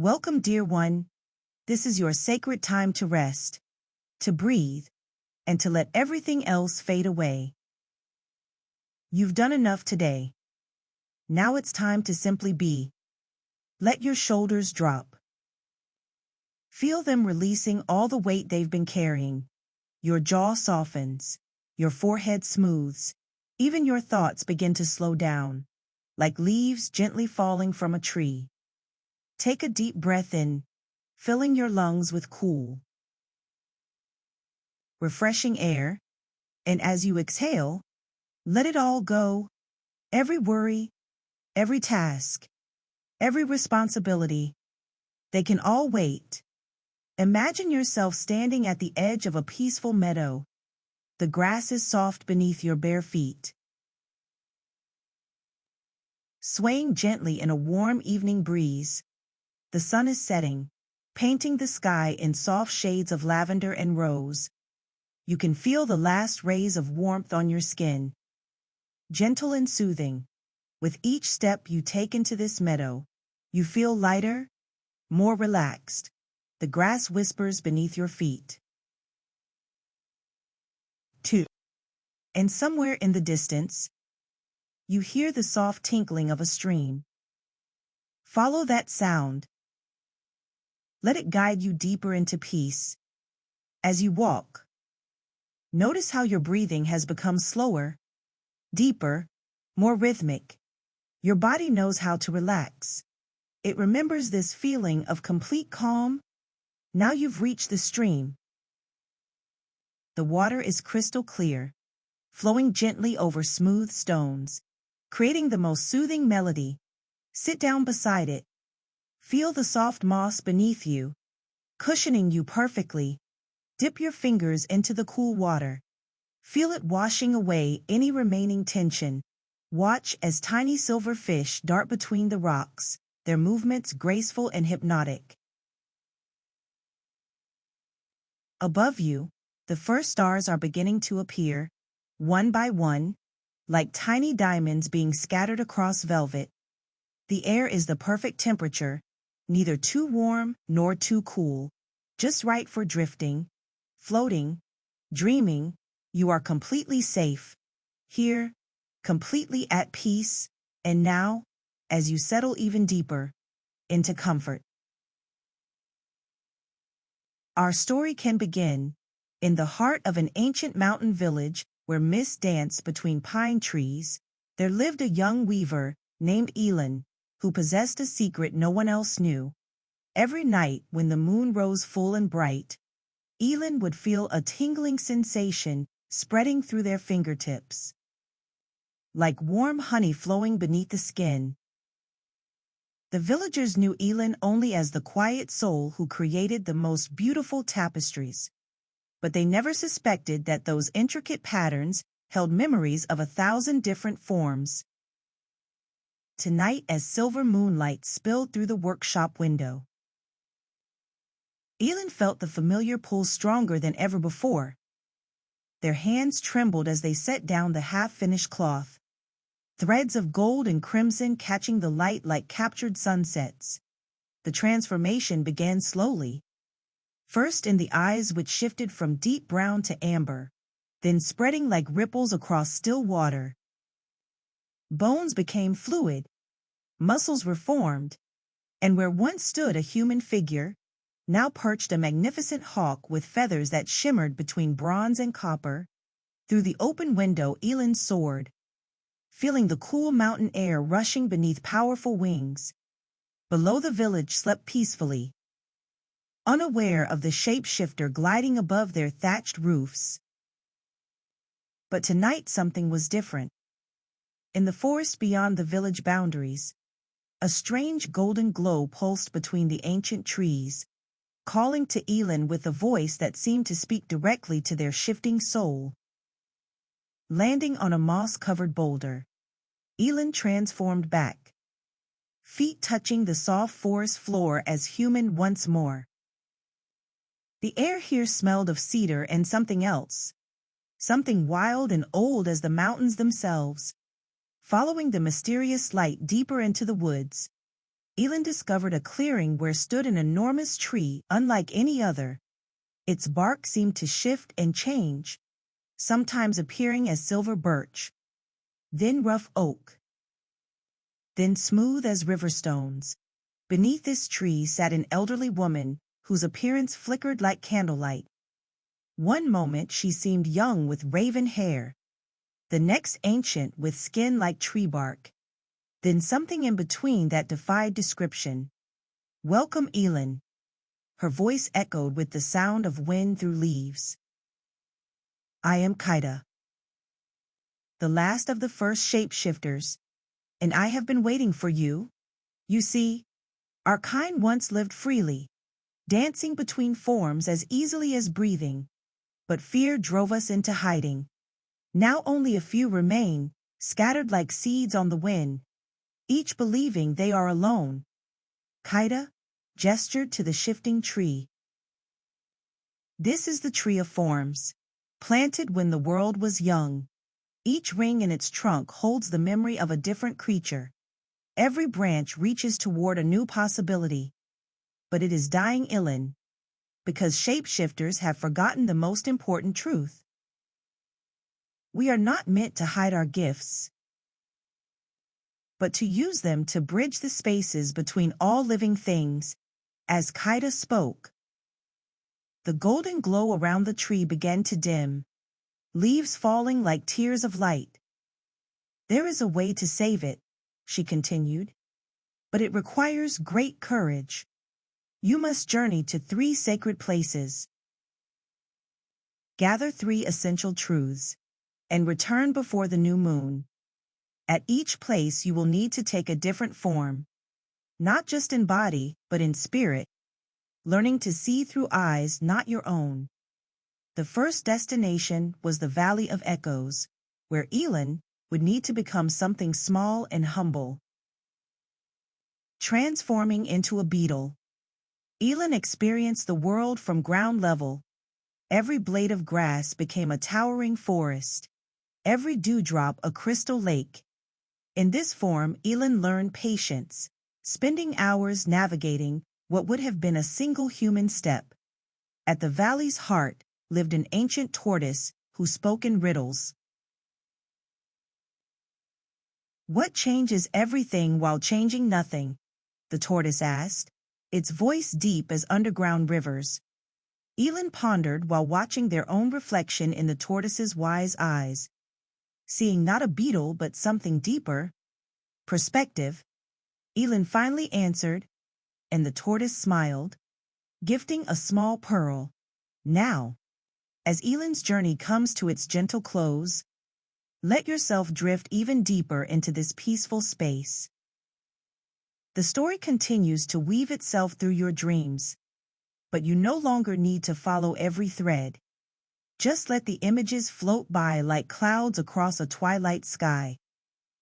Welcome, dear one. This is your sacred time to rest, to breathe, and to let everything else fade away. You've done enough today. Now it's time to simply be. Let your shoulders drop. Feel them releasing all the weight they've been carrying. Your jaw softens, your forehead smooths, even your thoughts begin to slow down, like leaves gently falling from a tree. Take a deep breath in, filling your lungs with cool, refreshing air, and as you exhale, let it all go. Every worry, every task, every responsibility, they can all wait. Imagine yourself standing at the edge of a peaceful meadow. The grass is soft beneath your bare feet, swaying gently in a warm evening breeze. The sun is setting, painting the sky in soft shades of lavender and rose. You can feel the last rays of warmth on your skin. Gentle and soothing, with each step you take into this meadow, you feel lighter, more relaxed. The grass whispers beneath your feet. 2. And somewhere in the distance, you hear the soft tinkling of a stream. Follow that sound. Let it guide you deeper into peace. As you walk, notice how your breathing has become slower, deeper, more rhythmic. Your body knows how to relax. It remembers this feeling of complete calm. Now you've reached the stream. The water is crystal clear, flowing gently over smooth stones, creating the most soothing melody. Sit down beside it. Feel the soft moss beneath you, cushioning you perfectly. Dip your fingers into the cool water. Feel it washing away any remaining tension. Watch as tiny silver fish dart between the rocks, their movements graceful and hypnotic. Above you, the first stars are beginning to appear, one by one, like tiny diamonds being scattered across velvet. The air is the perfect temperature, neither too warm nor too cool, just right for drifting, floating, dreaming. You are completely safe, here, completely at peace, and now, as you settle even deeper into comfort. Our story can begin in the heart of an ancient mountain village where mist danced between pine trees. There lived a young weaver named Elan, who possessed a secret no one else knew. Every night when the moon rose full and bright, Elan would feel a tingling sensation spreading through their fingertips, like warm honey flowing beneath the skin. The villagers knew Elan only as the quiet soul who created the most beautiful tapestries, but they never suspected that those intricate patterns held memories of 1,000 different forms. Tonight, as silver moonlight spilled through the workshop window, Elan felt the familiar pull stronger than ever before. Their hands trembled as they set down the half-finished cloth, threads of gold and crimson catching the light like captured sunsets. The transformation began slowly, first in the eyes, which shifted from deep brown to amber, then spreading like ripples across still water. Bones became fluid, muscles were formed, and where once stood a human figure, now perched a magnificent hawk with feathers that shimmered between bronze and copper. Through the open window Elan soared, feeling the cool mountain air rushing beneath powerful wings. Below, the village slept peacefully, unaware of the shapeshifter gliding above their thatched roofs. But tonight something was different. In the forest beyond the village boundaries, a strange golden glow pulsed between the ancient trees, calling to Elan with a voice that seemed to speak directly to their shifting soul. Landing on a moss-covered boulder, Elan transformed back, feet touching the soft forest floor as human once more. The air here smelled of cedar and something else, something wild and old as the mountains themselves. Following the mysterious light deeper into the woods, Elan discovered a clearing where stood an enormous tree unlike any other. Its bark seemed to shift and change, sometimes appearing as silver birch, then rough oak, then smooth as river stones. Beneath this tree sat an elderly woman whose appearance flickered like candlelight. One moment she seemed young with raven hair, the next ancient with skin like tree bark, then something in between that defied description. "Welcome, Elan." Her voice echoed with the sound of wind through leaves. "I am Kaida, the last of the first shapeshifters, and I have been waiting for you. You see, our kind once lived freely, dancing between forms as easily as breathing, but fear drove us into hiding. Now only a few remain, scattered like seeds on the wind, each believing they are alone." Kaida gestured to the shifting tree. "This is the tree of forms, planted when the world was young. Each ring in its trunk holds the memory of a different creature. Every branch reaches toward a new possibility. But it is dying, Elan, because shapeshifters have forgotten the most important truth. We are not meant to hide our gifts, but to use them to bridge the spaces between all living things." As Kaida spoke, the golden glow around the tree began to dim, leaves falling like tears of light. "There is a way to save it," she continued, "but it requires great courage. You must journey to 3 sacred places, gather 3 essential truths, and return before the new moon. At each place you will need to take a different form, not just in body, but in spirit, learning to see through eyes not your own." The first destination was the Valley of Echoes, where Elan would need to become something small and humble. Transforming into a beetle, Elan experienced the world from ground level. Every blade of grass became a towering forest, every dewdrop a crystal lake. In this form, Elan learned patience, spending hours navigating what would have been a single human step. At the valley's heart lived an ancient tortoise who spoke in riddles. "What changes everything while changing nothing?" the tortoise asked, its voice deep as underground rivers. Elan pondered while watching their own reflection in the tortoise's wise eyes, seeing not a beetle but something deeper. "Perspective," Elan finally answered, and the tortoise smiled, gifting a small pearl. "Now, as Elan's journey comes to its gentle close, let yourself drift even deeper into this peaceful space." The story continues to weave itself through your dreams, but you no longer need to follow every thread. Just let the images float by like clouds across a twilight sky.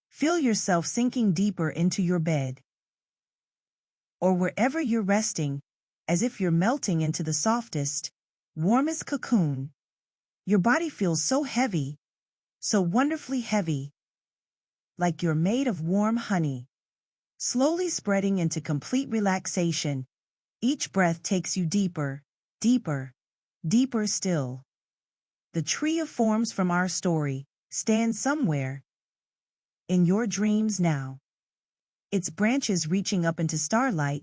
Feel yourself sinking deeper into your bed, or wherever you're resting, as if you're melting into the softest, warmest cocoon. Your body feels so heavy, so wonderfully heavy, like you're made of warm honey, slowly spreading into complete relaxation. Each breath takes you deeper, deeper, deeper still. The tree of forms from our story stands somewhere in your dreams now, its branches reaching up into starlight,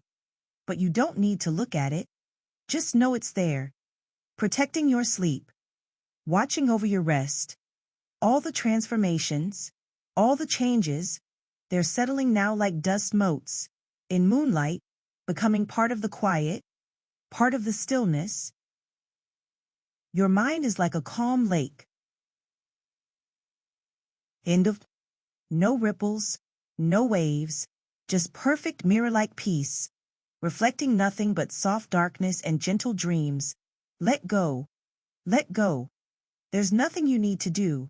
but you don't need to look at it. Just know it's there, protecting your sleep, watching over your rest. All the transformations, all the changes, they're settling now like dust motes, in moonlight, becoming part of the quiet, part of the stillness. Your mind is like a calm lake. End of. No ripples, no waves, just perfect mirror-like peace, reflecting nothing but soft darkness and gentle dreams. Let go. Let go. There's nothing you need to do,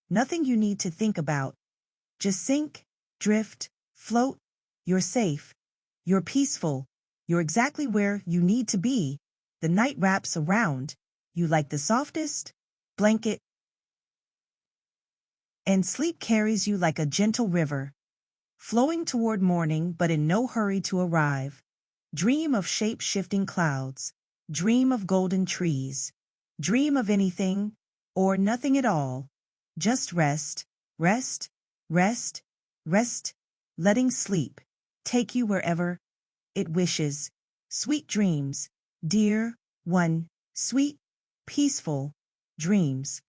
nothing you need to think about. Just sink, drift, float. You're safe. You're peaceful. You're exactly where you need to be. The night wraps around you like the softest blanket, and sleep carries you like a gentle river, flowing toward morning but in no hurry to arrive. Dream of shape-shifting clouds. Dream of golden trees. Dream of anything, or nothing at all. Just rest, rest, rest, rest, letting sleep take you wherever it wishes. Sweet dreams, dear one, sweet, peaceful dreams.